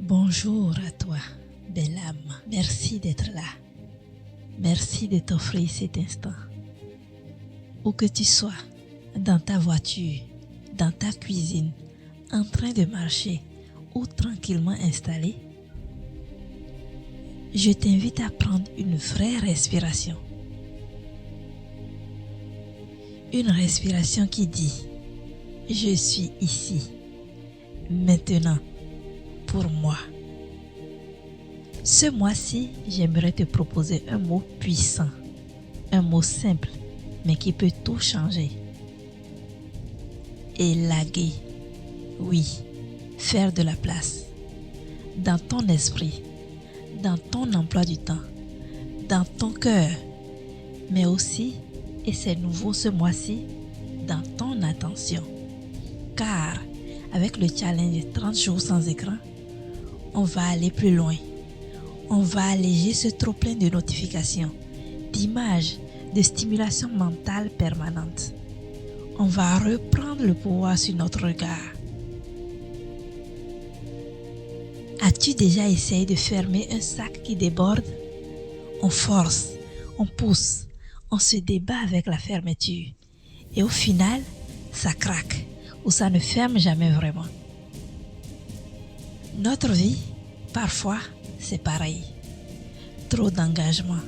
Bonjour à toi, belle âme. Merci d'être là. Merci de t'offrir cet instant. Où que tu sois, dans ta voiture, dans ta cuisine, en train de marcher ou tranquillement installé, je t'invite à prendre une vraie respiration. Une respiration qui dit « Je suis ici, maintenant, pour moi ». Ce mois-ci, j'aimerais te proposer un mot puissant, un mot simple, mais qui peut tout changer. Élaguer, oui, faire de la place, dans ton esprit, dans ton emploi du temps, dans ton cœur, mais aussi, et c'est nouveau ce mois-ci, dans ton attention. Car, avec le challenge 30 jours sans écran, on va aller plus loin. On va alléger ce trop-plein de notifications, d'images, de stimulation mentale permanente. On va reprendre le pouvoir sur notre regard. As-tu déjà essayé de fermer un sac qui déborde? On force, on pousse, on se débat avec la fermeture. Et au final, ça craque ou ça ne ferme jamais vraiment. Notre vie, parfois, c'est pareil. Trop d'engagement,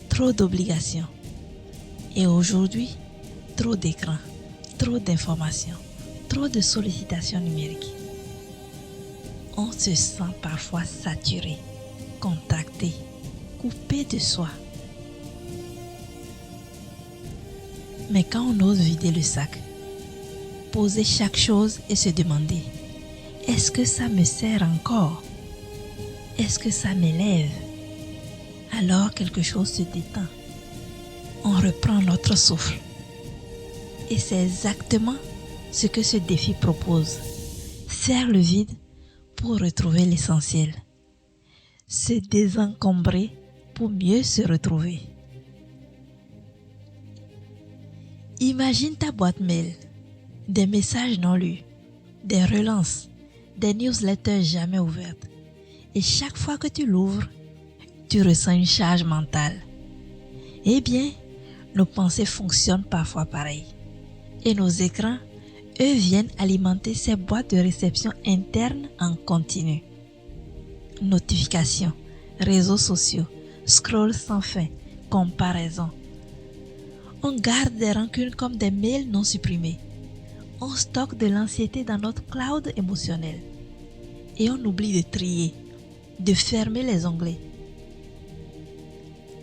trop d'obligations. Et aujourd'hui, trop d'écrans, trop d'informations, trop de sollicitations numériques. On se sent parfois saturé, contracté, coupé de soi. Mais quand on ose vider le sac, poser chaque chose et se demander « Est-ce que ça me sert encore ? Est-ce que ça m'élève ?» Alors quelque chose se détend. On reprend notre souffle. Et c'est exactement ce que ce défi propose. Faire le vide pour retrouver l'essentiel. Se désencombrer pour mieux se retrouver. Imagine ta boîte mail, des messages non lus, des relances, des newsletters jamais ouvertes. Et chaque fois que tu l'ouvres, tu ressens une charge mentale. Eh bien, nos pensées fonctionnent parfois pareil. Et nos écrans, eux, viennent alimenter ces boîtes de réception internes en continu. Notifications, réseaux sociaux, scroll sans fin, comparaison. On garde des rancunes comme des mails non supprimés. On stocke de l'anxiété dans notre cloud émotionnel. Et on oublie de trier, de fermer les onglets.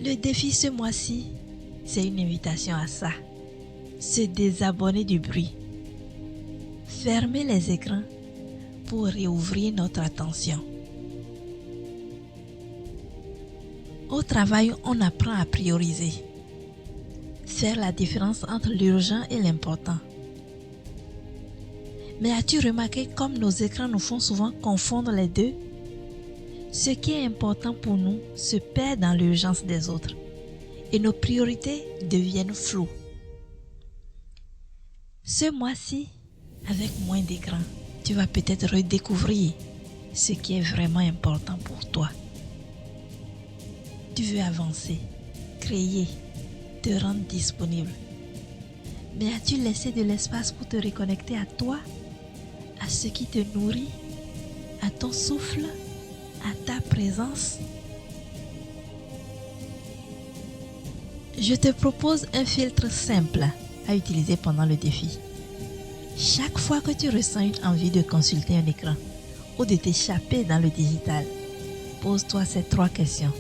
Le défi ce mois-ci, c'est une invitation à ça. Se désabonner du bruit. Fermer les écrans pour réouvrir notre attention. Au travail, on apprend à prioriser. Faire la différence entre l'urgent et l'important. Mais as-tu remarqué comme nos écrans nous font souvent confondre les deux? Ce qui est important pour nous se perd dans l'urgence des autres et nos priorités deviennent floues. Ce mois-ci, avec moins d'écran, tu vas peut-être redécouvrir ce qui est vraiment important pour toi. Tu veux avancer, créer, te rendre disponible. Mais as-tu laissé de l'espace pour te reconnecter à toi, à ce qui te nourrit, à ton souffle, à ta présence? Je te propose un filtre simple à utiliser pendant le défi. Chaque fois que tu ressens une envie de consulter un écran ou de t'échapper dans le digital, pose-toi ces 3 questions.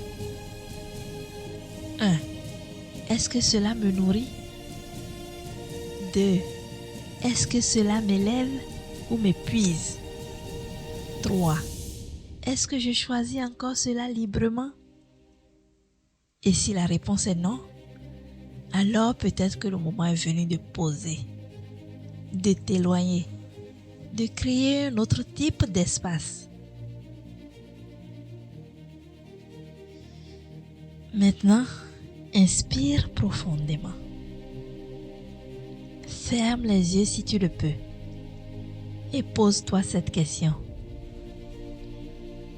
1. Est-ce que cela me nourrit? 2. Est-ce que cela m'élève ou m'épuise? 3. Est-ce que je choisis encore cela librement? Et si la réponse est non, alors peut-être que le moment est venu de poser, de t'éloigner, de créer un autre type d'espace. Maintenant, inspire profondément. Ferme les yeux si tu le peux et pose-toi cette question.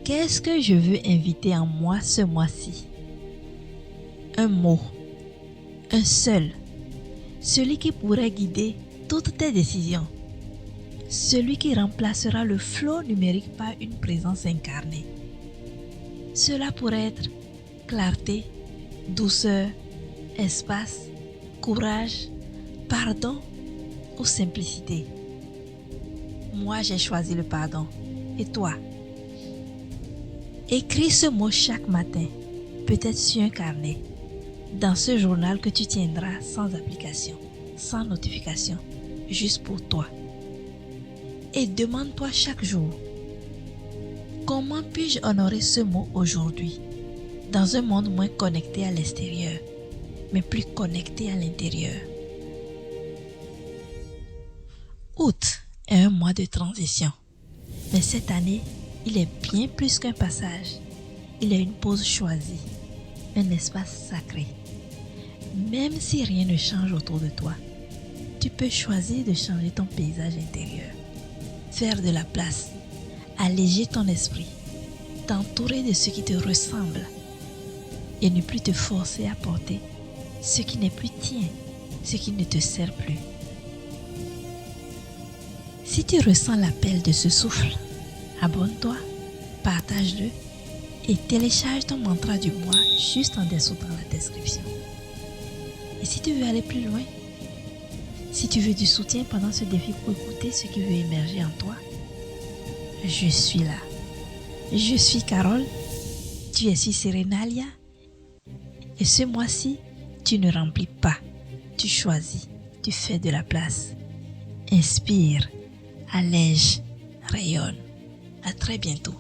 Qu'est-ce que je veux inviter en moi ce mois-ci? Un mot, un seul, celui qui pourrait guider toutes tes décisions, celui qui remplacera le flot numérique par une présence incarnée. Cela pourrait être clarté, douceur, espace, courage, pardon ou simplicité. Moi, j'ai choisi le pardon. Et toi? Écris ce mot chaque matin, peut-être sur un carnet, dans ce journal que tu tiendras sans application, sans notification, juste pour toi. Et demande-toi chaque jour, comment puis-je honorer ce mot aujourd'hui, dans un monde moins connecté à l'extérieur, mais plus connecté à l'intérieur? Août est un mois de transition, mais cette année, il est bien plus qu'un passage. Il est une pause choisie, un espace sacré. Même si rien ne change autour de toi, tu peux choisir de changer ton paysage intérieur, faire de la place, alléger ton esprit, t'entourer de ce qui te ressemble et ne plus te forcer à porter ce qui n'est plus tien, ce qui ne te sert plus. Si tu ressens l'appel de ce souffle, abonne-toi, partage-le et télécharge ton mantra du mois juste en dessous dans la description. Et si tu veux aller plus loin, si tu veux du soutien pendant ce défi pour écouter ce qui veut émerger en toi, je suis là. Je suis Carole, tu es sur Serenalia et ce mois-ci, tu ne remplis pas, tu choisis, tu fais de la place. Inspire, allège, rayonne. À très bientôt.